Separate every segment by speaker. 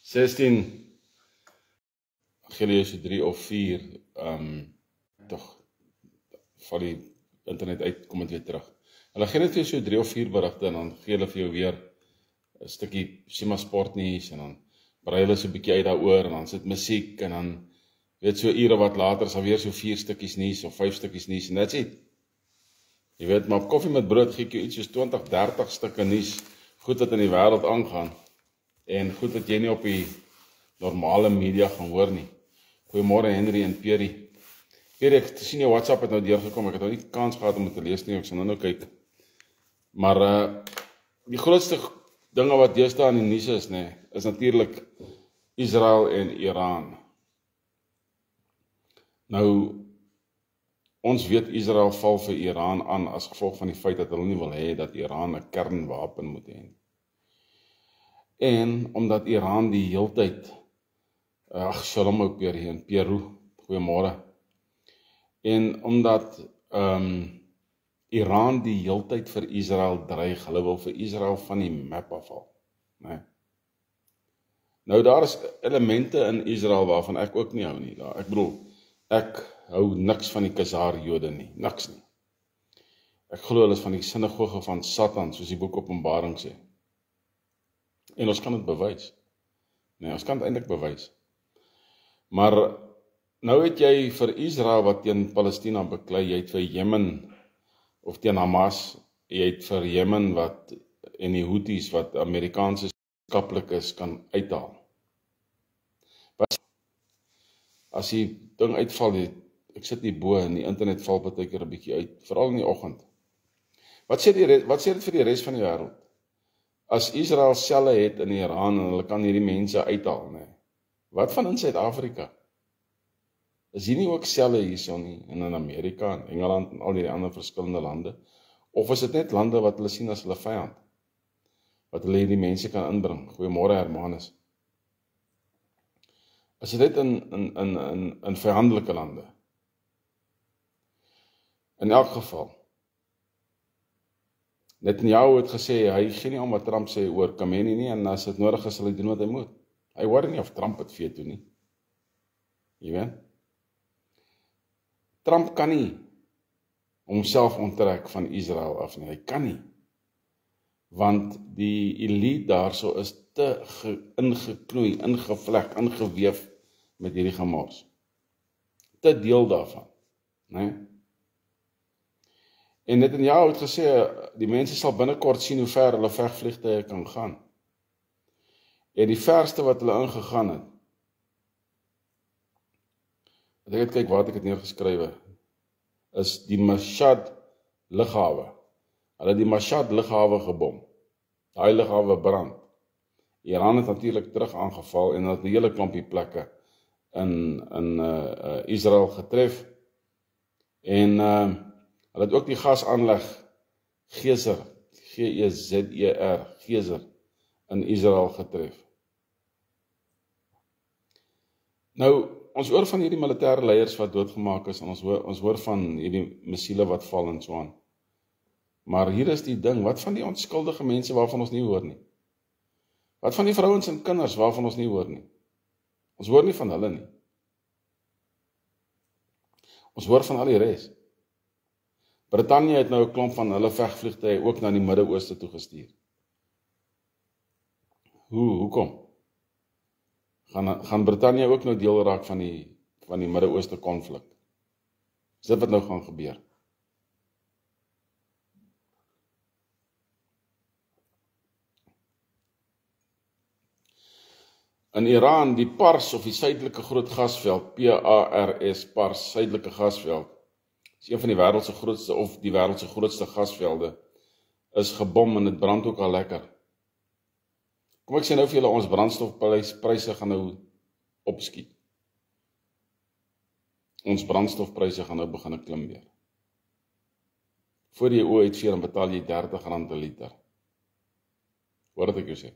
Speaker 1: 16 gee jy so 3 of 4 tog van die internet uit, kom dit weer terug. Hulle gee net vir jou so 3 of 4 berigte en dan gee hulle vir jou weer 'n stukkie Sima sportnuus en dan brei hulle so 'n bietjie uit daaroor en dan sit musiek en dan weet so ure wat later is alweer so 4 stukkies nuus of 5 stukkies nuus en that's it. Jy weet, maar op koffie met brood gee ek jou iets soos 20, 30 stukke nuus, goed wat in die wêreld aangaan en goed wat jy nie op die normale media gaan hoor nie. Goeiemôre Henry en Peri. Peri, ek sien jou WhatsApp het nou deurgekom, ek het nou nie kans gehad om dit te lees nie, ek sal nou kyk. Maar die grootste dinge wat deesdae in die nuus is, is natuurlik Israel en Iran. Nou, ons weet Israel val vir Iran aan as gevolg van die feit dat hulle nie wil hê dat Iran 'n kernwapen moet hê. En omdat Iran die heeltyd, shalom ook weer hier in Peru, goeiemôre. En omdat Iran die heeltyd vir Israel dreig, hulle wil vir Israel van die map afhaal. Nou daar is elemente in Israel waarvan ek ook nie hou nie. Ek bedoel, ek hou niks van die Khazar-Jode nie, niks nie. Ek glo hulle is van die sinagoge van Satan, soos die boek Openbaring sê. En ons kan dit bewys. Ons kan dit eintlik bewys. Maar nou het jy vir Israel wat teen Palestina beklei, jy het vir Jemen of teen Hamas, jy het vir Jemen wat en die Houthis wat Amerikaanse skaplik is kan uithaal. As die ding uitval, ek sit nie bo en die internet val partykeer 'n bietjie uit, veral in die oggend. Wat sê dit vir die res van die wêreld? As Israel selle het in Iran en hulle kan hierdie mense uithaal, wat van in Suid-Afrika? Is hier nie ook selle hierso nie, en in Amerika en Engeland en al die ander verskillende lande? Of is dit net lande wat hulle sien as hulle vyand? Wat hulle hierdie mense kan inbring? Goeiemôre Hermanus. As dit net in vyandelike lande. In elk geval, Netanyahu het gesê, hy gee nie om wat Trump sê oor Khamenei nie, en as dit nodig is, sal hy doen wat hy moet. Hy hoor nie of Trump het veto nie. Jy weet? Trump kan nie homself onttrek van Israel af nie, hy kan nie. Want die elite daarso is te ingeknoei, ingevleg, ingeweef met hierdie gemors. Te deel daarvan, En Netanyahu het gesê, die mense sal binnekort sien hoe ver hulle vegvliegtuie kan gaan. En die verste wat hulle ingegaan het, ek het kyk waar ek het neergeskrywe, is die Mashhad lughawe. Hulle het die Mashhad lughawe gebom. Daai lughawe brand. Iran het natuurlik terug aangeval en het 'n hele klompie plekke in Israel getref. En hulle het ook die gasaanleg Gezer, Gezer, Gezer in Israel getref. Nou, ons hoor van hierdie militêre leiers wat doodgemaak is, en ons hoor van hierdie missiele wat val en so aan. Maar hier is die ding, wat van die onskuldige mense waarvan ons nie hoor nie? Wat van die vrouens en kinders waarvan ons nie hoor nie? Ons hoor nie van hulle nie. Ons hoor van al die res. Brittanje het nou 'n klomp van hulle vegvliegtuie ook na die Midde-Ooste toe gestuur. Hoekom? Gaan Brittanje ook nou deel raak van die Midde-Ooste konflik? Is dit wat nou gaan gebeur? In Iran, die Pars of die suidelike groot gasveld, PARS, Pars, suidelike gasveld, is een van die wêreld se grootste of die wêreld se grootste gasvelde, is gebom en dit brand ook al lekker. Kom ek sê nou vir julle, ons brandstofpryse gaan nou opskiet. Ons brandstofpryse gaan nou begin klim weer. Voor jy oë uitveer en betaal jy R30 per liter. Hoor wat ek jou sê?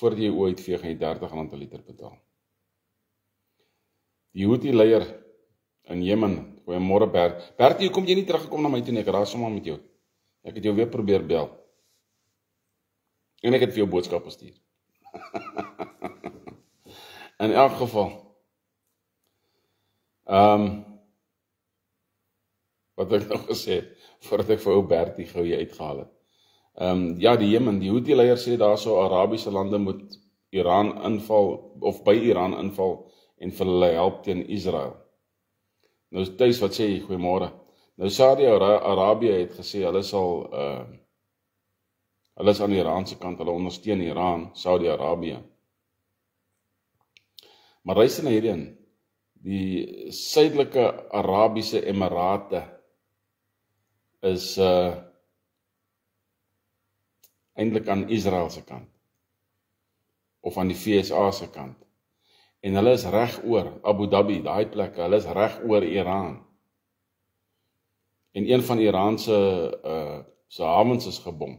Speaker 1: Voordat jy ooit vee, gaan jy R30 per liter betaal. Die Houthi-leier in Jemen, goeiemôre Bert. Bert, hoe kom jy nie teruggekom na my toe nie? Ek raas sommer met jou. Ek het jou weer probeer bel. En ek het vir jou boodskap gestuur. In elk geval, wat ek nou gesê het, voordat ek vir ou Bertie gou hier uitgehaal het. Ja, die Jemen, die Houthi-leier sê daarso Arabiese lande moet Iran inval, of by Iran inval, en vir hulle help teen Israel. Nou Thuis, wat sê jy? Goeiemôre. Nou Saudi-Arabië het gesê, hulle is aan die Iraanse kant, hulle ondersteun Iran, Saudi-Arabië. Maar luister na hierdie, die Suidelike Arabiese Emirate is eintlik aan Israel se kant, of aan die VSA se kant. En hulle is reg oor Abu Dhabi, daai plekke, hulle is reg oor Iran. En een van Iran se hawens is gebom.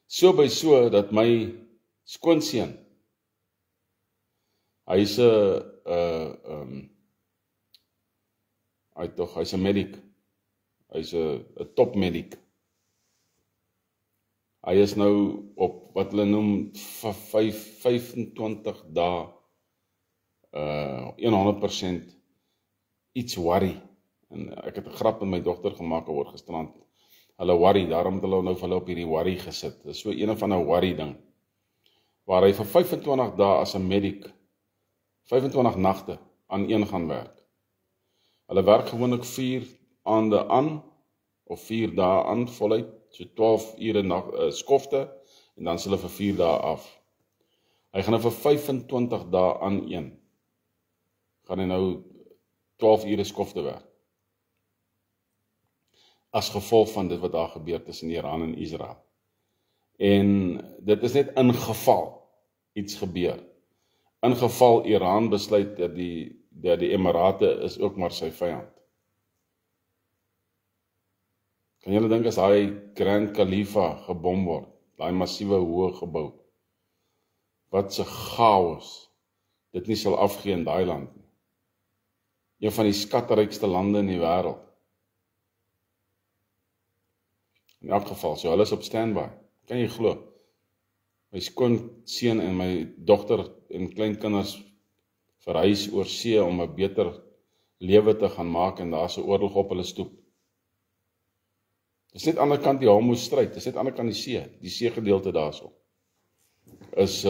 Speaker 1: So by so dat my skoonseun, hy's 'n medic. Hy's 'n top medic. Hy is nou op wat hulle noem 25 dae 100% iets worry. En ek het 'n grap met my dogter gemaak oor gisterand. Hulle worry, daarom het hulle nou vir hulle op hierdie worry gesit. Dit is so een van 'n worry ding. Waar hy vir 25 dae as 'n medic 25 nagte aan een gaan werk. Hulle werk gewoonlik 4 aande aan, of 4 dae aan voluit, so 12 ure skofte, en dan is hulle vir 4 dae af. Hy gaan nou vir 25 dae aan een, gaan hy nou 12 ure skofte werk. As gevolg van dit wat daar gebeur tussen Iran en Israel. En dit is net in geval iets gebeur. In geval Iran besluit dat die Emirate is ook maar sy vyand. Kan julle dink as hy Grand Khalifa gebom word, daai massiewe hoë gebou, wat se chaos dit nie sal afgee in daai land nie. Een van die skatrykste lande in die wêreld. In elk geval, so hulle is op standby. Kan jy glo? My skoonseun en my dogter en kleinkinders verhuis oor see om 'n beter lewe te gaan maak, en daar's 'n oorlog op hulle stoep. Dis net aan die ander kant die Hormuzstreek, dis net aan die ander kant die seegedeelte daarso. Is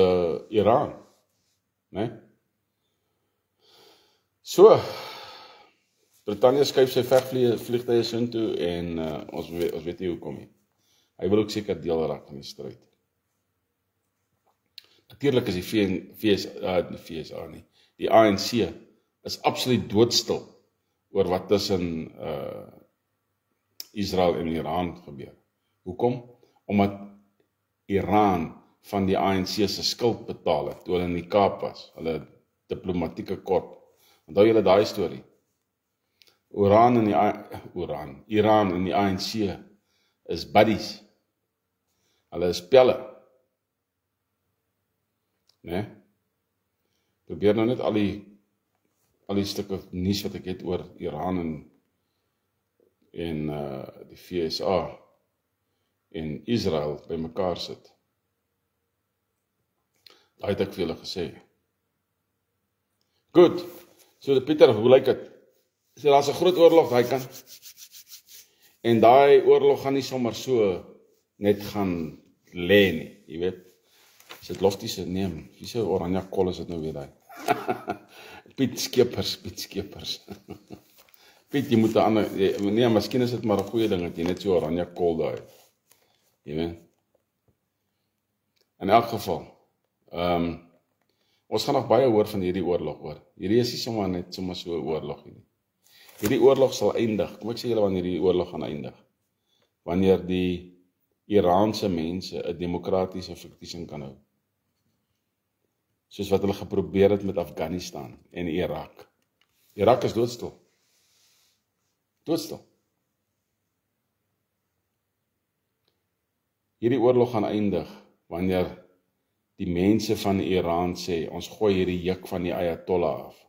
Speaker 1: Iran, né? So, Brittanje skuif sy vegvliegtuie soontoe en ons weet nie hoekom nie. Hy wil ook seker deel raak van die stryd. Natuurlik is die ANC is absoluut doodstil oor wat tussen Israel en Iran gebeur. Hoekom? Omdat Iran van die ANC se skuld betaal het toe hulle in die Kaap was, hulle diplomatieke korp. Onthou julle daai storie? Iran en die ANC is buddies. Hulle is pelle. Nee? Probeer nou net al die stukke nuus wat ek het oor Iran en die VSA en Israel by mekaar sit. Daai het ek vir julle gesê. Goed, so Pieter, hoe lyk dit? So daar's 'n groot oorlog daai kant. En daai oorlog gaan nie sommer so net gaan lê nie, jy weet. As dit lofties neem, wie se oranje kol is dit nou weer daai? Piet Skeepers. Piet, jy moet 'n ander, nee, miskien is dit maar 'n goeie ding dat jy net so oranje kol daai. Jy weet. In elk geval, ons gaan nog baie hoor van hierdie oorlog hoor. Hierdie is nie sommer net so 'n oorlog nie. Hierdie oorlog sal eindig. Kom ek sê julle wanneer hierdie oorlog gaan eindig. Wanneer die Iraanse mense 'n demokratiese verkiesing kan hou. Soos wat hulle geprobeer het met Afghanistan en Irak. Irak is doodstil. Hierdie oorlog gaan eindig wanneer die mense van Iran sê, ons gooi hierdie juk van die Ayatollah af.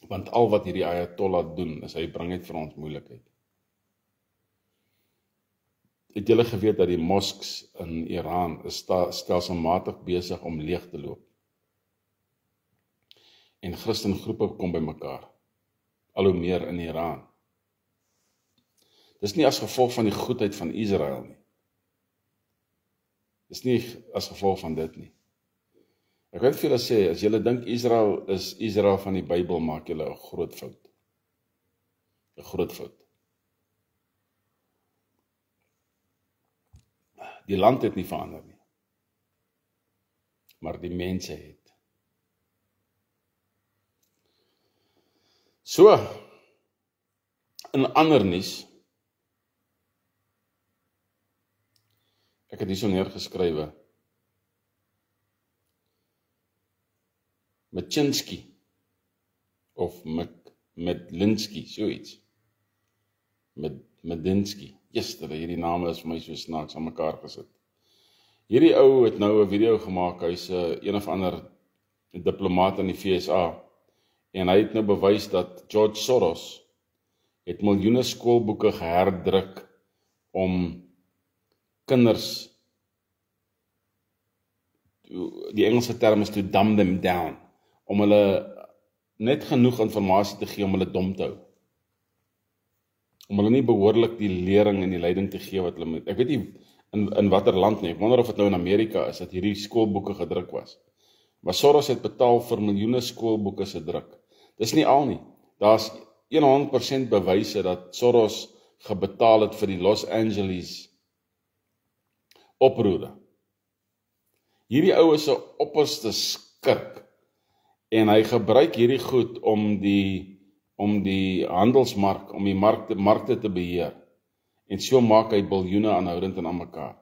Speaker 1: Want al wat hierdie Ayatollah doen, is hy bring net vir ons moeilikheid. Het julle geweet dat die mosques in Iran is stelselmatig besig om leeg te loop? En Christengroepe kom by mekaar, al hoe meer in Iran. Dis nie as gevolg van die goedheid van Israel nie. Dis nie as gevolg van dit nie. Ek wil vir julle sê, as julle dink Israel is Israel van die Bybel, maak julle 'n groot fout. 'n Groot fout. Die land het nie verander nie, maar die mense het. So, in ander nuus, ek het hierso neergeskrywe, Michinski, of Medlinski, soiets, Medinsky, hierdie name is vir my so snaaks aan mekaar gesit. Hierdie ou het nou 'n video gemaak, hy's een of ander diplomaat in die VSA, en hy het nou bewys dat George Soros het miljoene skoolboeke geherdruk om kinders, die Engelse term is to dumb them down, om hulle net genoeg inligting te gee om hulle dom te hou. Om hulle nie behoorlik die lering en die leiding te gee wat hulle moet. Ek weet nie in watter land nie, ek wonder of dit nou in Amerika is, dat hierdie skoolboeke gedruk was. Maar Soros het betaal vir miljoene skoolboeke se druk. Dis nie al nie. Daar's 100% bewyse dat Soros gebetaal het vir die Los Angeles oproere. Hierdie ou is 'n opperste skurk, en hy gebruik hierdie goed om die handelsmark, om die markte te beheer, en so maak hy biljoene aanhoudend en aan mekaar.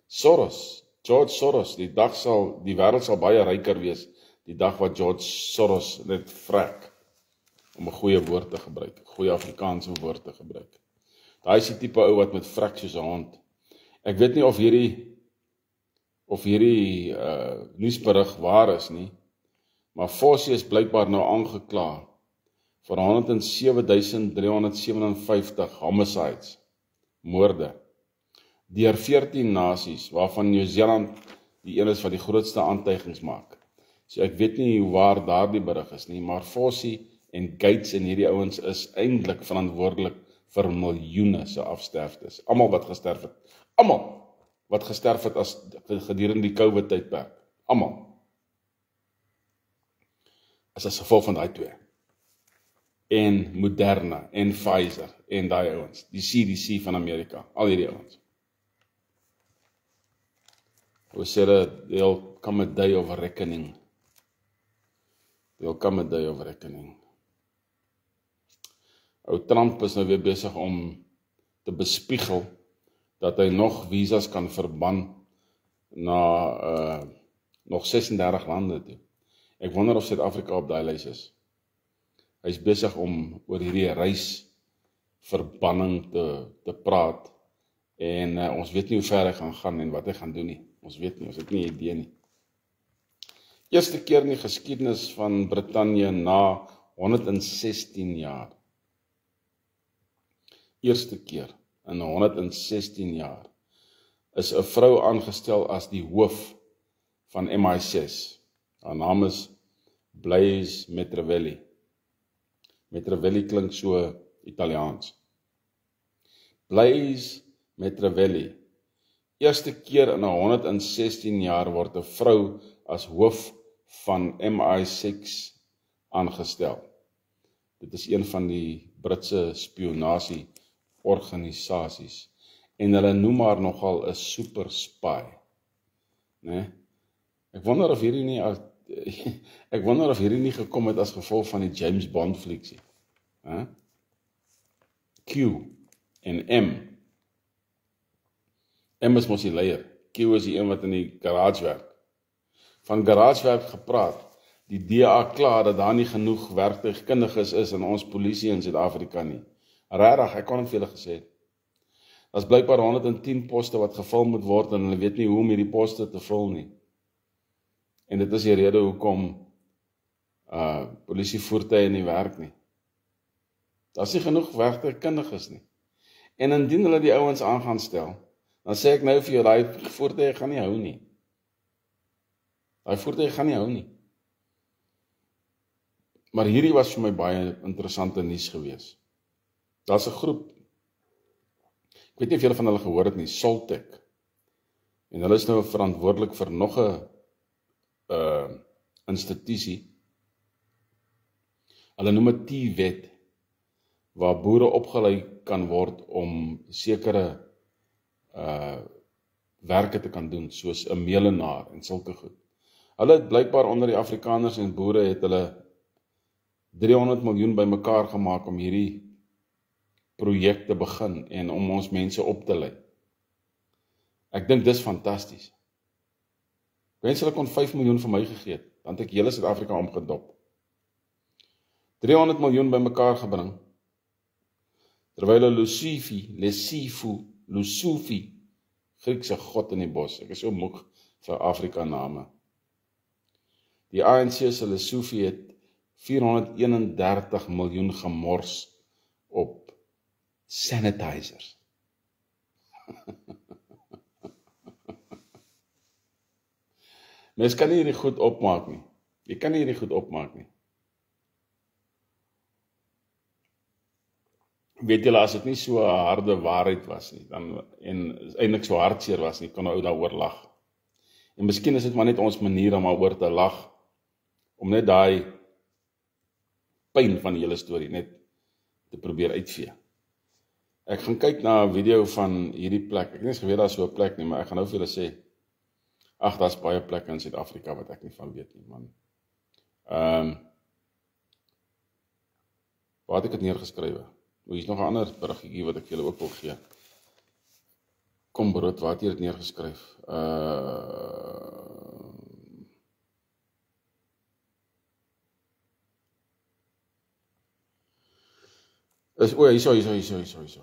Speaker 1: George Soros, die wêreld sal baie ryker wees, die dag wat George Soros net vrek, om 'n goeie woord te gebruik, 'n goeie Afrikaanse woord te gebruik. Daai is die tipe ou wat met vrek soos 'n hond. Ek weet nie of hierdie nuusberig waar is nie, maar Fossie is blykbaar nou aangekla vir 107.357 homicides, moorde, deur 14 nasies, waarvan Nieu-Seeland die een is wat die grootste aantuigings maak. So ek weet nie waar daardie berig is nie, maar Fossie en Gates en hierdie ouens is eintlik verantwoordelik vir miljoene se afsterftes. Almal wat gesterf het as gedurende die COVID tydperk. Almal. Is as gevolg van daai twee. En Moderna, en Pfizer, en daai ouens. Die CDC van Amerika. Al hierdie ouens. We said there'll come a day of reckoning. There'll come a day of reckoning. Ou Trump is nou weer besig om te bespiegel dat hy nog visas kan verban na nog 36 lande toe. Ek wonder of Suid-Afrika op daai lys is. Hy is besig om oor hierdie reisverbanning te praat, en ons weet nie hoe ver hy gaan en wat hy gaan doen nie. Ons weet nie, ons het nie 'n idee nie. Eerste keer in die geskiedenis van Brittanje na 116 jaar. Eerste keer in 116 jaar is 'n vrou aangestel as die hoof van MI6. Haar naam is Blaise Machiavelli. Machiavelli klink so Italiaans. Blaise Machiavelli. Eerste keer in 116 jaar word 'n vrou as hoof van MI6 aangestel. Dit is een van die Britse spionasieorganisasies. En hulle noem haar nogal 'n super spy. Nee? Ek wonder of hierdie nie gekom het as gevolg van die James Bond flieks nie. Q en M. M is mos die leier. Q is die een wat in die garage werk. Van garagewerk gepraat. Die DA klaar dat daar nie genoeg werktuigkundiges is in ons polisie in Suid-Afrika nie. Regtig, ek kon het vir julle gesê het. Daar's blykbaar 110 poste wat gevul moet word en hulle weet nie hoe om hierdie poste te vul nie. En dit is die rede hoekom polisievoertuie nie werk nie. Daar's nie genoeg werktuigkundiges nie. En indien hulle die ouens aan gaan stel, dan sê ek nou vir jou, daai voertuie gaan nie hou nie. Daai voertuie gaan nie hou nie. Maar hierdie was vir my baie interessante nuus gewees. Daar's 'n groep, ek weet nie of julle van hulle gehoor het nie, Soltec. En hulle is nou verantwoordelik vir nog 'n institusie. Hulle noem dit T-wet, waar boere opgelei kan word om sekere werke te kan doen, soos 'n melenaar en sulke goed. Hulle het blykbaar onder die Afrikaners en boere het hulle 300 miljoen bymekaar gemaak om hierdie projek te begin en om ons mense op te lei. Ek dink dis fantasties. Wens hulle kon 5 miljoen vir my gegee het, dan het ek hele Suid-Afrika omgedop. 300 miljoen bymekaar gebring, terwyl hulle Lusufi, Griekse god in die bos, ek is so moeg vir Afrika name. Die ANC se Lusufi het 431 miljoen gemors op sanitizers. Mens kan nie hierdie goed opmaak nie. Jy kan nie hierdie goed opmaak nie. Weet julle, as dit nie so 'n harde waarheid was nie, en eintlik so hartseer was nie, kon ou daaroor lag. En miskien is dit maar net ons manier om oor te lag, om net daai pyn van die hele storie net te probeer uitvee. Ek gaan kyk na 'n video van hierdie plek. Ek het nie eens geweet daar so 'n plek nie, maar ek gaan nou vir julle sê, ag, daar's baie plekke in Suid-Afrika wat ek nie van weet nie, man. Waar het ek dit neergeskrywe? Hier is nog 'n ander berigetjie wat ek julle ook wil gee. Kom brood, waar het jy dit neergeskryf? Hierso.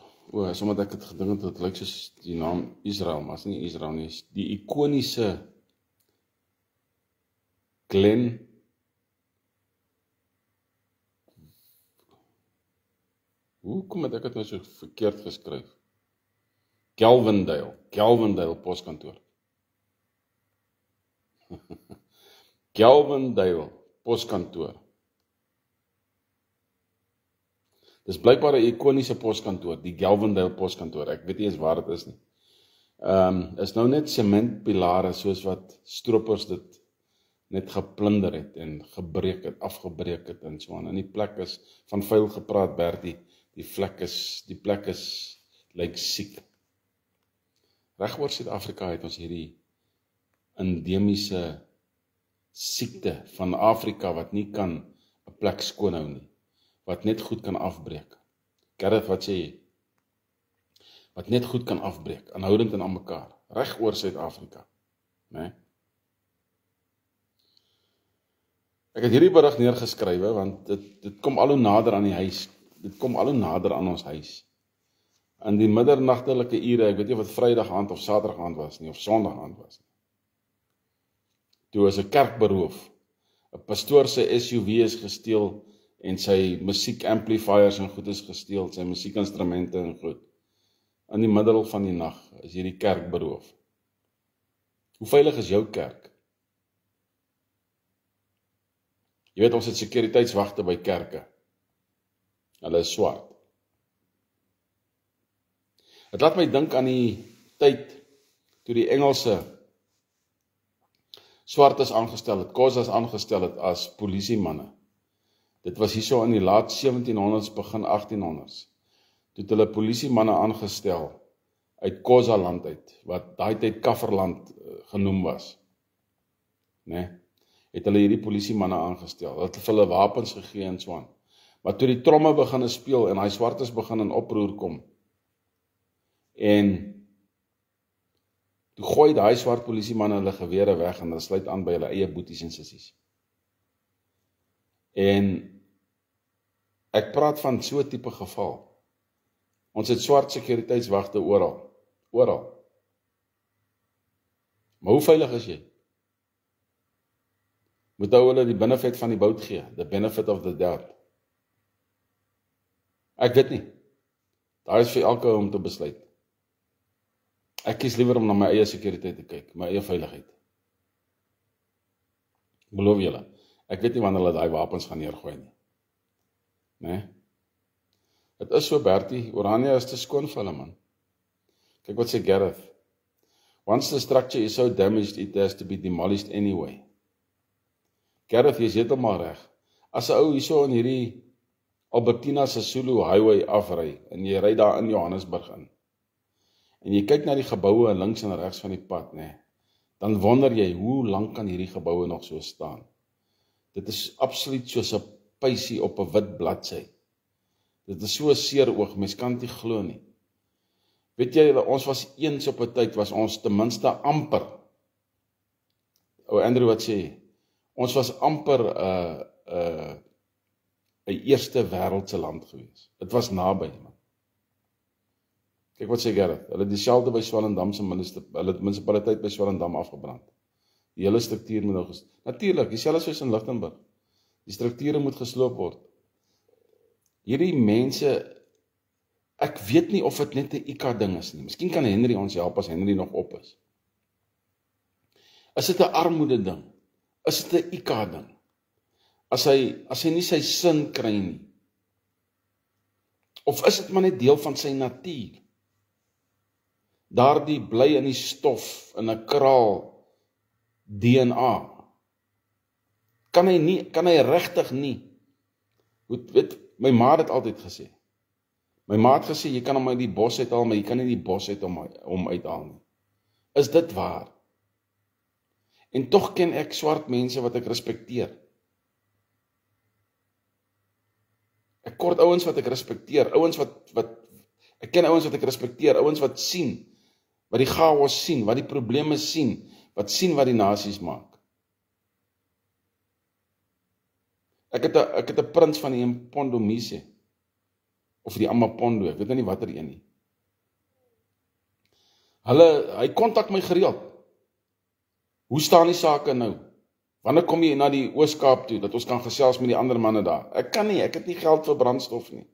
Speaker 1: Sommer ek het gedink dat dit lyk soos die naam Israel, maar is nie Israel nie, die ikoniese Glen Hoe kom het ek dit nou so verkeerd geskryf? Kelvindale poskantoor. Kelvindale poskantoor. Dis blykbaar 'n ikoniese poskantoor, die Kelvindale poskantoor. Ek weet nie eens waar dit is nie. Is nou net sementpilare soos wat stroopers dit net geplunder het en afgebreek het en so aan. En die plek is van vuil gepraat, Bertie. Die plek is lyk siek. Regoor Suid-Afrika het ons hierdie endemiese siekte van Afrika wat nie kan 'n plek skoonhou nie, wat net goed kan afbreek. Gerrit, wat sê jy? Wat net goed kan afbreek, aanhoudend en aan mekaar, regoor Suid-Afrika, né? Ek het hierdie berig neergeskrywe want dit kom al hoe nader aan die huis. Dit kom al hoe nader aan ons huis. In die middernagtelike ure, ek weet nie of dit Vrydag aand of Saterdag aand was nie, of Sondag aand was nie. Toe is 'n kerk beroof. 'n Pastoor se SUV is gesteel en sy musiekamplifiers en goed is gesteel, sy musiekinstrumente en goed. In die middel van die nag is hierdie kerk beroof. Hoe veilig is jou kerk? Jy weet, ons het sekuriteitswagte by kerke. Hulle is swart. Het laat my dink aan die tyd toe die Engelse swartes aangestel het, Xhosas aangestel het as polisiemanne. Dit was hierso in die laat 1700s, begin 1800s. Toe het hulle polisiemanne aangestel uit Xhosa land uit, wat daai tyd Kafferland genoem was. Né? Het hulle hierdie polisiemanne aangestel. Hulle het vir hulle wapens gegee en so aan. Maar toe die tromme begin speel en hy swartes begin in oproer kom, en toe gooi daai swart polisiemanne hulle gewere weg en hulle sluit aan by hulle eie boeties en sissies. En ek praat van so 'n tipe geval. Ons het swart sekuriteitswagte oral. Maar hoe veilig is jy? Moet hulle die benefit van die bout gee, the benefit of the doubt. Ek weet nie. Daar is vir elke ou om te besluit. Ek kies liewer om na my eie sekuriteit te kyk, my eie veiligheid. Beloof julle, ek weet nie wanneer hulle daai wapens gaan neergooi nie. Né? Dit is so, Bertie, Orania is te skoon vir hulle, man. Kyk wat sê Gareth. Once the structure is so damaged, it has to be demolished anyway. Gareth, jy is heeltemal reg. As 'n ou hierso in hierdie Albertina Sisulu Highway afry, en jy ry daar in Johannesburg in, en jy kyk na die geboue links en regs van die pad, né, dan wonder jy, hoe lank kan hierdie geboue nog so staan? Dit is absoluut soos 'n pysie op 'n wit bladsy. Dit is so 'n seer oog, mens kan dit nie glo nie. Weet jy, ons was eens op 'n tyd, was ons ten minste amper, Andrew, wat sê jy? Ons was amper 'n eerste wêreldse land gewees. Dit was naby, man. Kyk wat sê Gerrit, hulle het dieselfde by Swellendam se munisipaliteit by Swellendam afgebrand. Die hele struktuur moet nou natuurlik, dieselfde soos in Lichtenburg. Die strukture moet gesloop word. Hierdie mense, ek weet nie of dit net 'n ICA ding is nie. Miskien kan Henry ons help as Henry nog op is. Is dit 'n armoede ding? Is dit 'n ICA ding? As hy nie sy sin kry nie. Of is dit maar net deel van sy natuur? Daardie bly in die stof, in 'n kraal DNA. Kan hy regtig nie? Weet, my ma het dit altyd gesê. My ma het gesê, jy kan hom uit die bos uithaal, maar jy kan nie die bos uit hom uithaal nie. Is dit waar? En tog ken ek swart mense wat ek respekteer. Ek kort ouens wat ek respekteer, ek ken ouens wat ek respekteer, ouens wat sien, wat die chaos sien, wat die probleme sien, wat sien wat die nasies maak. Ek het 'n prins van die Mpondomise, of die Amapondo, ek weet nie watter een nie. Hy kontak my gereeld. Hoe staan die sake nou? Wanneer kom jy na die Oos-Kaap toe, dat ons kan gesels met die ander manne daar? Ek kan nie, ek het nie geld vir brandstof nie.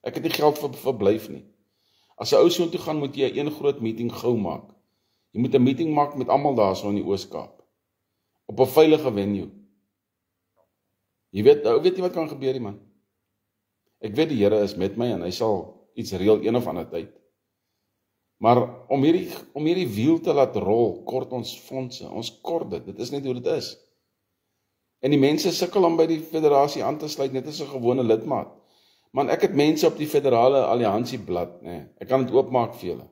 Speaker 1: Ek het nie geld vir verblyf nie. As 'n ou so toe gaan, moet jy een groot meeting gou maak. Jy moet 'n meeting maak met almal daar so in die Oos-Kaap. Op 'n veilige venue. Jy weet nie wat kan gebeur nie, man. Ek weet die Here is met my en hy sal iets reël een of ander tyd. Maar om hierdie wiel te laat rol, kort ons fondse. Ons kort dit is net hoe dit is. En die mense sukkel om by die federasie aan te sluit, net as 'n gewone lidmaat. Man, ek het mense op die federale alliansieblad, ek kan dit oopmaak vir julle.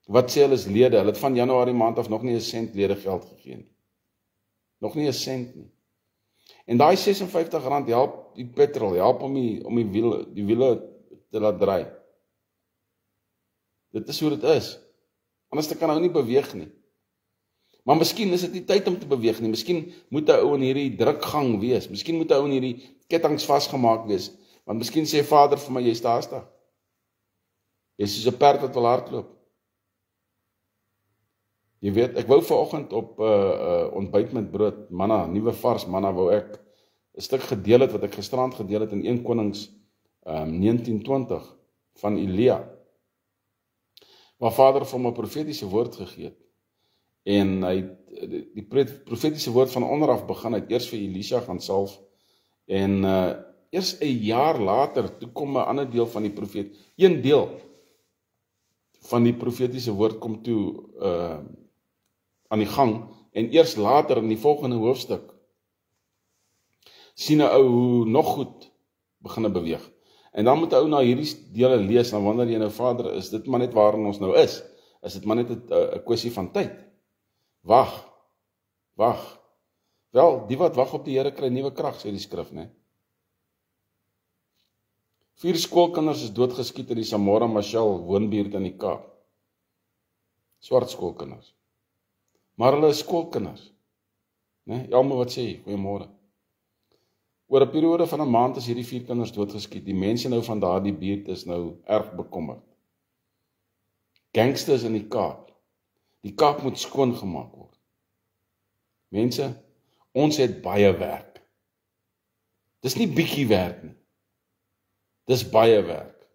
Speaker 1: Wat sê hulle is lede? Hulle het van Januarie maand af nog nie 'n sent ledegeld gegee nie. Nog nie 'n sent nie. En daai R56 help die petrol, help om die wiele te laat draai. Dit is hoe dit is. Anders kan hy nie beweeg nie. Maar miskien is dit nie tyd om te beweeg nie. Miskien moet 'n ou in hierdie drukgang wees. Miskien moet 'n ou in hierdie kettinge vasgemaak wees. Want miskien sê Vader vir my, jy is daar. Jy is soos 'n perd wat wil hardloop. Jy weet, ek wou vanoggend op ontbyt met brood, manna, nuwe vars manna, wou ek 'n stuk gedeel het wat ek gisterand gedeel het in 1 Konings 19:20 van Elia. Waar Vader vir hom 'n profetiese woord gegee het. En hy die profetiese woord van onderaf begin, hy het eers vir Elisha gaan salf en eers 'n jaar later toe kom 'n ander deel van die profeet, een deel van die profetiese woord kom toe aan die gang en eers later in die volgende hoofstuk sien 'n ou hoe nog goed begin beweeg. En dan moet 'n ou na hierdie dele lees, dan wonder jy nou, Vader, is dit maar net waarin ons nou is? Is dit maar net 'n kwessie van tyd? Wag. Wel, die wat wag op die Here kry nuwe krag, sê die skrif, né? 4 skoolkinders is doodgeskiet in die Samora Machel woonbuurt in die Kaap. Swart skoolkinders. Maar hulle is skoolkinders. Né? Elmo, wat sê jy? Goeiemôre. Oor 'n periode van 'n maand is hierdie 4 kinders doodgeskiet. Die mense nou van daardie buurt is nou erg bekommerd. Gangsters in die Kaap. Die Kaap moet skoongemaak word. Mense, ons het baie werk. Dis nie bietjie werk nie. Dis baie werk.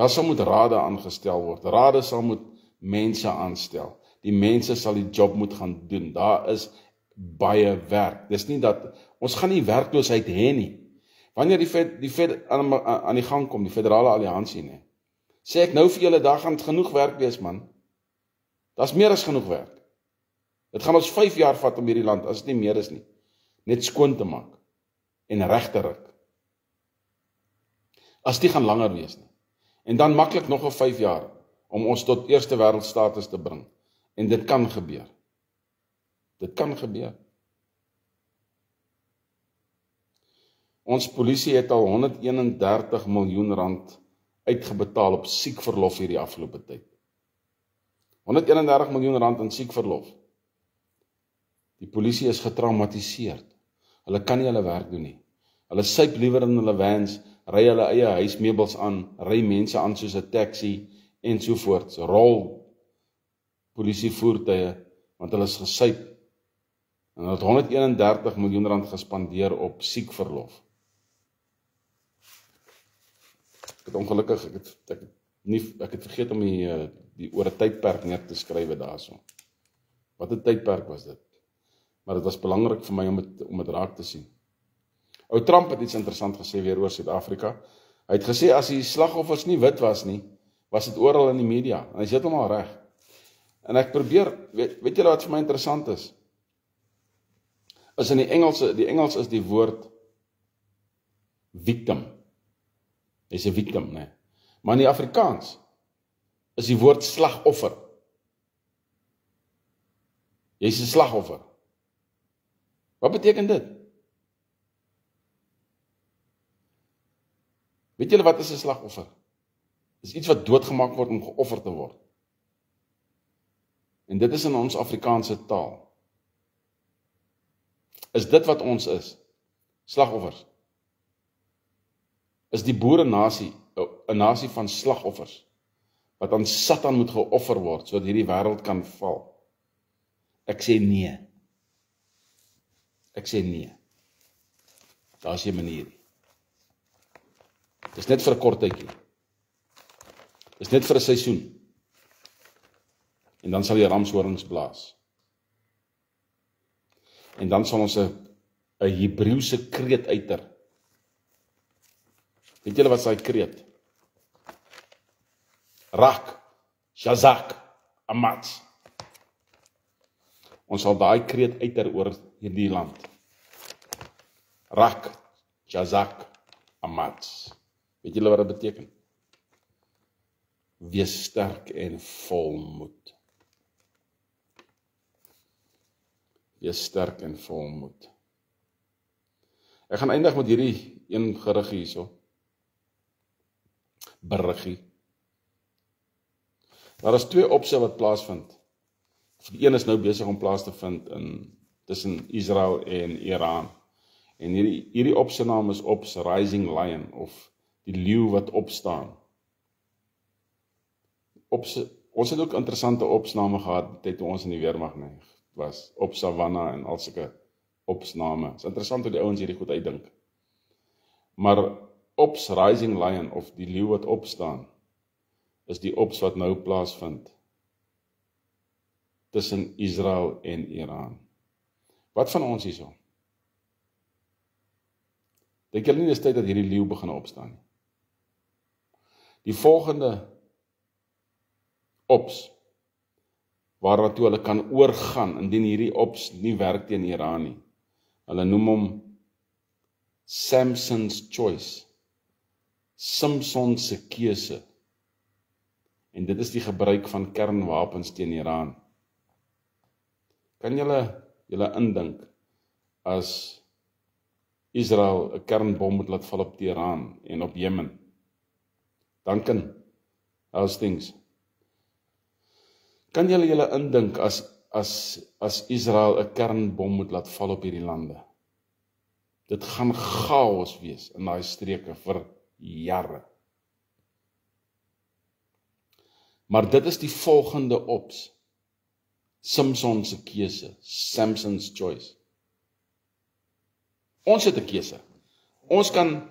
Speaker 1: Daar sal moet rade aangestel word. Rade sal moet mense aanstel. Die mense sal die job moet gaan doen. Daar is baie werk. Dis nie dat, ons gaan nie werkloosheid hê nie. Wanneer die Fed aan die gang kom, die federale alliansie, nee, sê ek nou vir julle, daar gaan genoeg werk wees, man. Daar's meer as genoeg werk. Dit gaan ons 5 jaar vat om hierdie land, as dit nie meer is nie, net skoon te maak en reg te ruk. As die gaan langer wees nie. En dan maklik nog 'n 5 jaar om ons tot eerste wêreld status te bring. En dit kan gebeur. Dit kan gebeur. Ons polisie het al 131 miljoen rand uitgebetaal op siekverlof hierdie afgelope tyd. 131 miljoen rand in siekverlof. Die polisie is getraumatiseerd. Hulle kan nie hulle werk doen nie. Hulle syp liewer in hulle vans, ry hulle eie huismeubels aan, ry mense aan soos 'n taxi en sovoorts, rol polisievoertuie, want hulle is gesyp. En hulle het 131 miljoen rand gespandeer op siekverlof. Ek het ongelukkig, ek het vergeet om die oor 'n tydperk neer te skryf daarso. Wat 'n tydperk was dit? Maar dit was belangrik vir my om dit raak te sien. Ou Trump het iets interessant gesê weer oor Suid-Afrika. Hy het gesê as die slagoffers nie wit was nie, was dit oral in die media. En hy is heeltemal reg. En ek probeer, weet julle wat vir my interessant is? Is in die Engels is die woord victim. Hy's 'n victim, nee. Maar in die Afrikaans is die woord slagoffer. Jy's 'n slagoffer. Wat beteken dit? Weet julle wat is 'n slagoffer? Dis iets wat doodgemaak word om geoffer te word. En dit is in ons Afrikaanse taal. Is dit wat ons is? Slagoffers. Is die boerenasie 'n nasie van slagoffers, wat aan Satan moet geoffer word, sodat hierdie wêreld kan val? Ek sê nee. Ek sê nee. Daar is 'n manier. Dis net vir 'n kort tydjie. Dis net vir 'n seisoen. En dan sal die ramshorings blaas. En dan sal ons 'n Hebreëse kreet uiter. Weet julle wat is daai kreet? Rak, Shazak, Amatz. Ons sal daai kreet uiter oor hierdie land. Rak, Shazak, Amatz. Weet julle wat dit beteken? Wees sterk en vol moed. Wees sterk en vol moed. Ek gaan eindig met hierdie een geruggie hierso. Beriggie. Daar is 2 opse wat plaasvind. Die een is nou besig om plaas te vind tussen Israel en Iran. En hierdie op se naam is Ops Rising Lion, of die leeu wat opstaan. Ons het ook interessante opsname gehad tyd toe ons in die weermag was, op Savannah en al sulke opsname. Het is interessant hoe die ouens hierdie goed uitdink. Maar Ops Rising Lion, of die leeu wat opstaan, is die ops wat nou plaasvind tussen Israel en Iran. Wat van ons hierso? Dink julle nie dis tyd dat hierdie leeu begin opstaan? Die volgende ops, waartoe hulle kan oorgaan, indien hierdie ops nie werk teen Iran nie. Hulle noem hom Samson's Choice. Samson se keuse. En dit is die gebruik van kernwapens teen Iran. Kan julle indink as Israel 'n kernbom moet laat val op Teheran en op Jemen? Duncan, how's things? Kan julle indink as Israel 'n kernbom moet laat val op hierdie lande? Dit gaan chaos wees in daai streke vir jare. Maar dit is die volgende ops. Samson se keuse, Samson's Choice. Ons het 'n keuse. Ons kan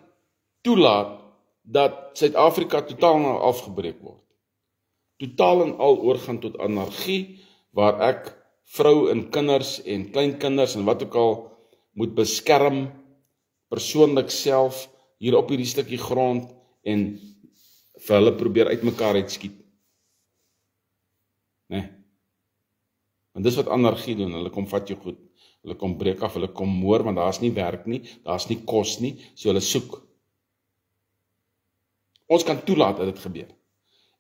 Speaker 1: toelaat dat Suid-Afrika totaal en al afgebreek word. Totaal en al oorgaan tot anargie, waar ek vrou en kinders en kleinkinders en wat ook al moet beskerm, persoonlik self, hier op hierdie stukkie grond, en vir hulle probeer uitmekaar uitskiet. Nee. Want dis wat anargie doen, hulle kom vat jou goed, hulle kom breek af, hulle kom moor, want daar's nie werk nie, daar's nie kos nie, so hulle soek. Ons kan toelaat dat dit gebeur.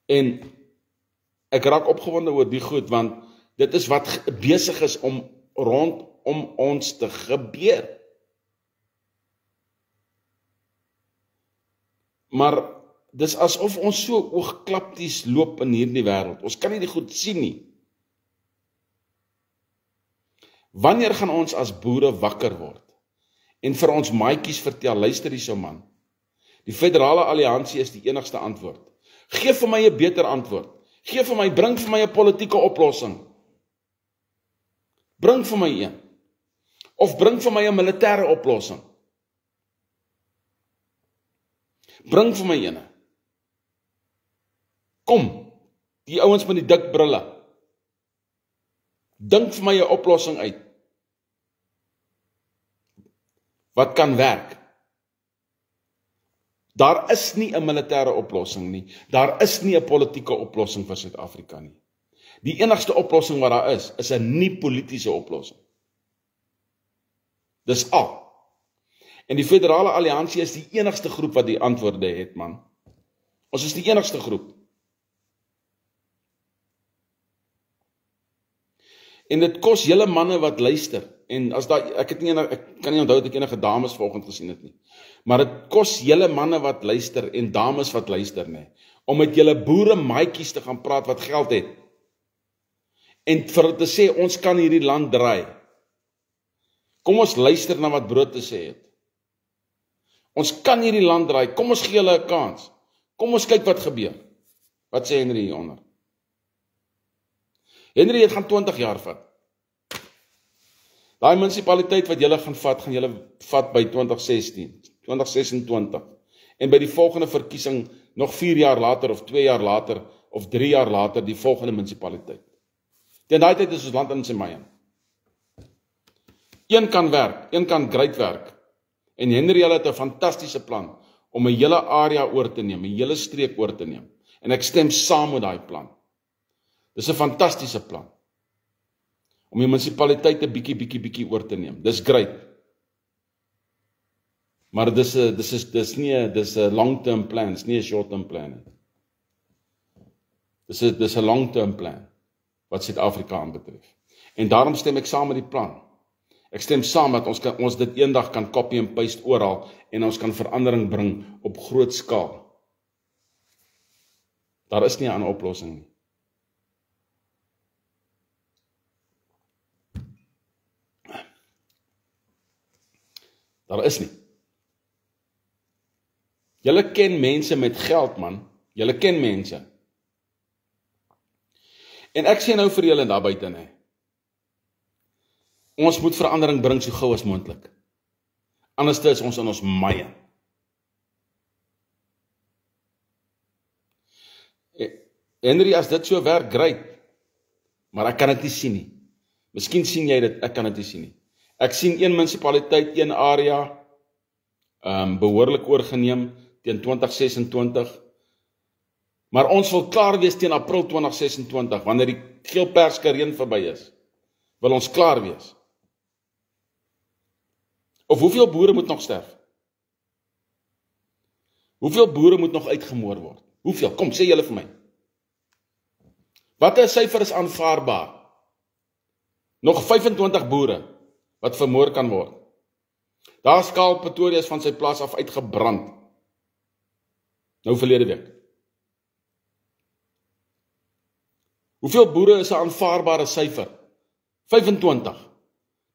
Speaker 1: En ek raak opgewonde oor die goed, want dit is wat besig is om rondom ons te gebeur. Maar dis asof ons so oogklapties loop in hierdie wêreld. Ons kan nie die goed sien nie. Wanneer gaan ons as boere wakker word en vir ons maatjies vertel, luister hierso man, die Federale Alliansie is die enigste antwoord. Geef vir my 'n beter antwoord. Geef vir my, bring vir my 'n politieke oplossing. Bring vir my een. Of bring vir my 'n militêre oplossing. Bring vir my ene. Kom, die ouens met die dik brille. Dink vir my 'n oplossing uit. Wat kan werk? Daar is nie 'n militêre oplossing nie. Daar is nie 'n politieke oplossing vir Suid-Afrika nie. Die enigste oplossing wat daar is 'n nie-politiese oplossing. Dis al. En die Federale Alliansie is die enigste groep wat die antwoorde het, man. Ons is die enigste groep. En dit kos julle manne wat luister. En as daar, ek kan nie onthou dat ek enige dames vanoggend gesien het nie. Maar dit kos julle manne wat luister en dames wat luister, nee, om met julle boere maatjies te gaan praat wat geld het. En vir hulle te sê, ons kan hierdie land draai. Kom ons luister na wat Brood te sê het. Ons kan hierdie land draai, kom ons gee hulle 'n kans. Kom ons kyk wat gebeur. Wat sê Henry hieronder? Henry, het gaan 20 jaar vat. Daai munisipaliteit wat julle gaan julle vat by 2016, 2026. En by die volgende verkiesing, nog 4 jaar later, of 2 jaar later, of 3 jaar later, die volgende munisipaliteit. Teen daai tyd is ons land in sy maaiën. Een kan werk, een kan great werk. En Henry het 'n fantastiese plan om 'n hele area oor te neem, 'n hele streek oor te neem. En ek stem saam met daai plan. Dis 'n fantastiese plan. Om die munisipaliteit 'n bietjie oor te neem. Dis great. Maar dis 'n long-term plan, dis nie 'n short-term plan nie. Dis 'n long-term plan wat Suid-Afrika aanbetref. En daarom stem ek saam met die plan. Ek stem saam dat ons dit eendag kan copy en paste oral en ons kan verandering bring op groot skaal. Daar is nie 'n ander oplossing nie. Daar is nie. Julle ken mense met geld, man. Julle ken mense. En ek sê nou vir julle daar buite, nee. Ons moet verandering bring so gou as moontlik. Anders is ons in ons maaiën. Henry, as dit so werk, great. Maar ek kan dit nie sien nie. Miskien sien jy dit, ek kan dit nie sien nie. Ek sien een munisipaliteit, een area, behoorlik oorgeneem teen 2026. Maar ons wil klaar wees teen April 2026, wanneer die geelperske reën verby is. Wil ons klaar wees. Of hoeveel boere moet nog sterf? Hoeveel boere moet nog uitgemoor word? Hoeveel? Kom, sê julle vir my. Watter syfer is aanvaarbaar? Nog 25 boere wat vermoor kan word. Daar skaal Pretoria van sy plaas af uitgebrand. Nou verlede week. Hoeveel boere is 'n aanvaarbare syfer? 25.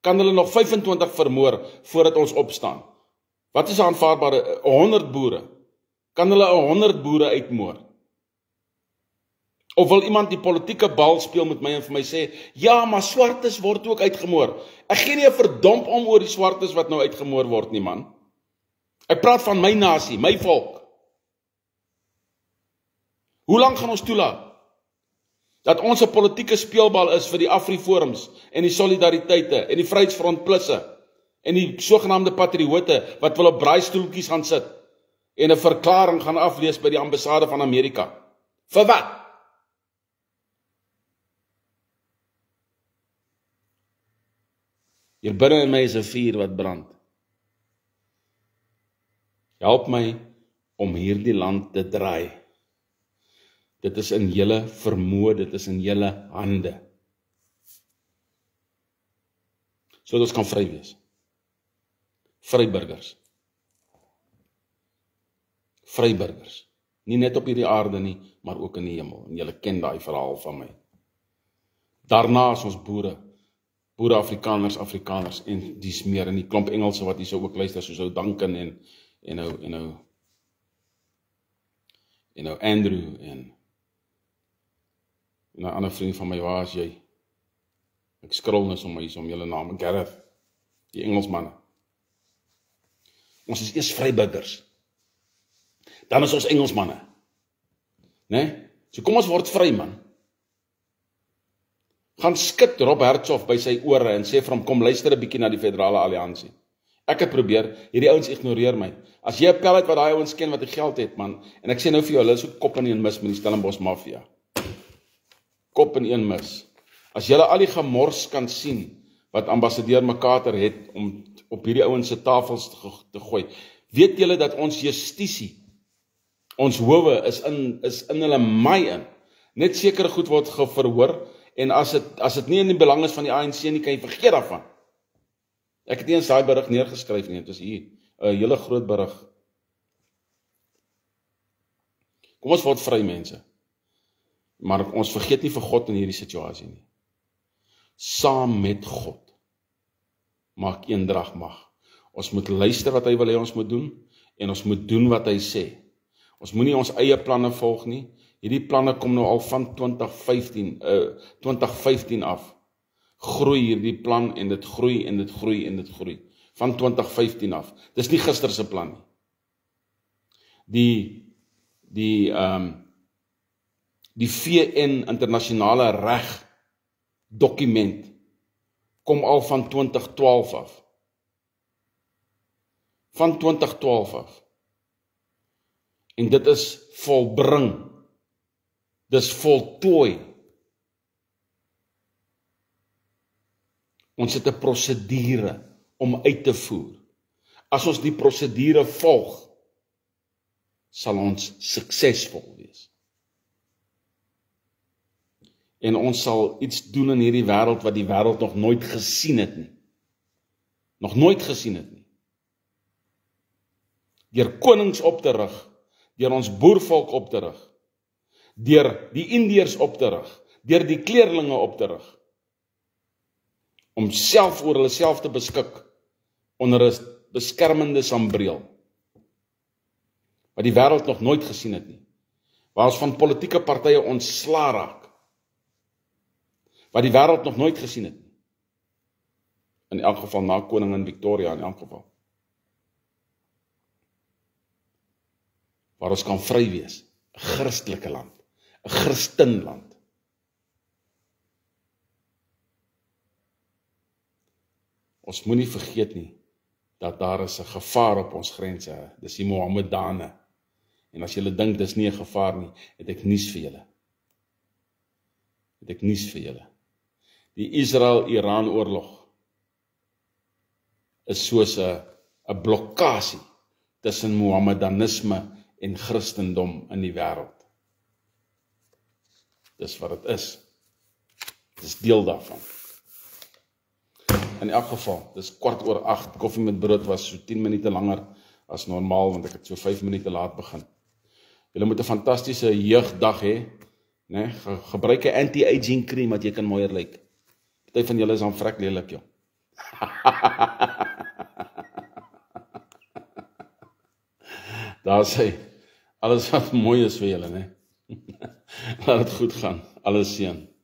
Speaker 1: Kan hulle nog 25 vermoor voordat ons opstaan? Wat is 'n aanvaarbare? 100 boere. Kan hulle 100 boere uitmoor? Of wil iemand die politieke bal speel met my en vir my sê, ja, maar swartes word ook uitgemoor. Ek gee nie 'n verdomp om oor die swartes wat nou uitgemoor word nie, man. Ek praat van my nasie, my volk. Hoe lank gaan ons toelaat dat ons 'n politieke speelbal is vir die Afriforums en die Solidariteite en die Vryheidsfront Plusse en die sogenaamde patriote wat wil op braaistoeltjies gaan sit en 'n verklaring gaan aflees by die ambassade van Amerika? Vir wat? Hier binne in my is 'n vuur wat brand. Help my om hierdie land te draai. Dit is in julle vermoë, dit is in julle hande. Sodat ons kan vry wees. Vryburgers. Vryburgers. Nie net op hierdie aarde nie, maar ook in die hemel. En julle ken daai verhaal van my. Daarna is ons boere. Boere Afrikaners en dis meer in die klomp Engelse wat hier so ook luister, soos ou Duncan en Andrew en 'n ander vriend van my, waar is jy? Ek scroll nou sommer hier om julle name, Gareth, die Engelsmanne. Ons is eers vryburgers. Dan is ons Engelsmanne. Né? So kom ons word vry, man. Gaan skud Rob Hertzog by sy ore en sê vir hom, kom luister 'n bietjie na die Federale Alliansie. Ek het probeer, hierdie ouens ignoreer my. As jy 'n pel het wat daai ouens ken wat die geld het, man, en ek sê nou vir jou, hulle is ook kop in een mis met die Stellenbosch mafia. Kop in een mis. As julle al die gemors kan sien wat ambassadeur McCarter het om op hierdie ouens se tafels te gooi, weet julle dat ons justisie, ons howe is in hulle maai in. Net sekere goed word verhoor, en as dit nie in die belang is van die ANC nie, kan jy vergeet daarvan. Ek het nie eens daai berig neergeskryf nie, dit is hier 'n hele groot berig. Kom ons word vry, mense. Maar ons vergeet nie vir God in hierdie situasie nie. Saam met God maak eendrag mag. Ons moet luister wat hy wil hê ons moet doen, en ons moet doen wat hy sê. Ons moenie ons eie planne volg nie. Hierdie planne kom nou al van 2015 af. Groei hierdie plan en dit groei en dit groei en dit groei. Van 2015 af. Dis nie gister se plan nie. Die VN internasionale reg dokument kom al van 2012 af. Van 2012 af. En dit is volbring. Dis voltooi. Ons het 'n prosedure om uit te voer. As ons die prosedure volg, sal ons suksesvol wees. En ons sal iets doen in hierdie wêreld wat die wêreld nog nooit gesien het nie. Nog nooit gesien het nie. Deur konings op te rig, deur ons boervolk op te rig, deur die Indiërs op te rig, deur die kleerlinge op te rig, om self oor hulle self te beskik onder 'n beskermende sambreel, wat die wêreld nog nooit gesien het nie, waar ons van politieke partye ontslaa raak, wat die wêreld nog nooit gesien het nie, in elk geval na koningin Victoria in elk geval, waar ons kan vry wees, 'n Christelike land, 'n Christenland. Ons moenie vergeet nie, dat daar is 'n gevaar op ons grense, dis die Mohammedane. En as julle dink dis nie 'n gevaar nie, het ek nuus vir julle. Die Israel-Iran oorlog is soos 'n blokkasie tussen Mohammedanisme en Christendom in die wêreld. Dis wat dit is. Dis deel daarvan. In elk geval, dis 7:15, koffie met brood was so 10 minute langer as normaal, want ek het so 5 minute laat begin. Julle moet 'n fantastiese jeugdag hê, né? Gebruik 'n anti-aging cream wat jy kan mooier lyk. Party van julle is dan vrek lelik, joh. Daar sê, alles wat mooi is vir julle, né? Laat dit goed gaan, alles seën.